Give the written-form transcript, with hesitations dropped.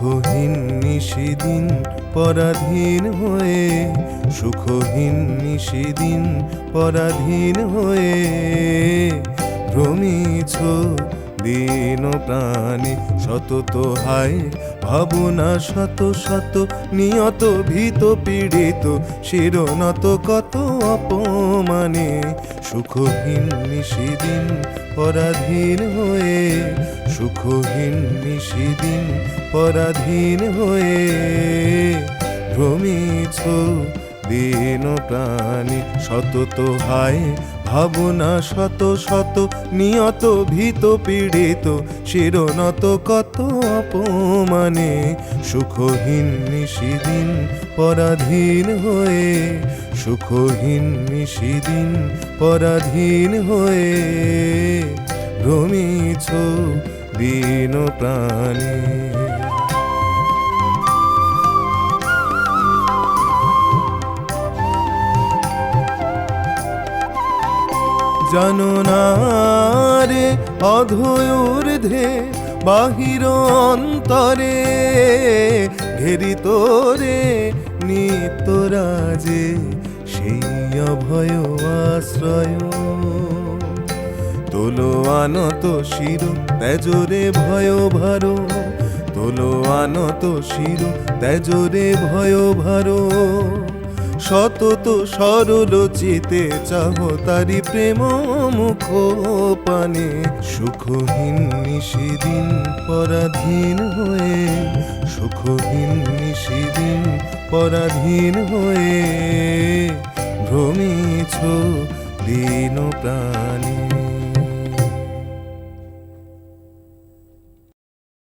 সুখহীন নিশিদিন পরাধীন হয়ে, সুখহীন নিশিদিন পরাধীন হয়ে ভ্রমিছ দিন প্রাণে। সতত হায় ভাবনা শত শত, নিয়ত ভীত পীড়িত শিরনত কত অপমানে। সুখহীন নিশিদিন পরাধীন হয়ে, সুখহীন নিশিদিন পরাধীন হয়ে ভ্রমিছ দিন প্রাণী। সতত হায় ভাবনা শত শত, নিয়ত ভীত পীড়িত শিরনত কত অপমানে। সুখহীন নিশিদিন পরাধীন হয়ে, সুখহীন নিশিদিন পরাধীন হয়ে ভ্রমিছ দিন প্রাণী। জানো না রে অধূর্ধ্বে বাহির অন্তরে, ঘেরিত রে নিত্যরাজে সেই অভয় আশ্রয়। তোলো আনত শির তেজরে ভয় ভার, তোলো আনত শির তেজরে ভয় ভার। সতত সরল চিতে চাহ তারি প্রেম মুখ পানে। সুখহীন নিশিদিন পরাধীন হয়ে, সুখহীন নিশিদিন পরাধীন হয়ে ভ্রমিছ দিন প্রাণী।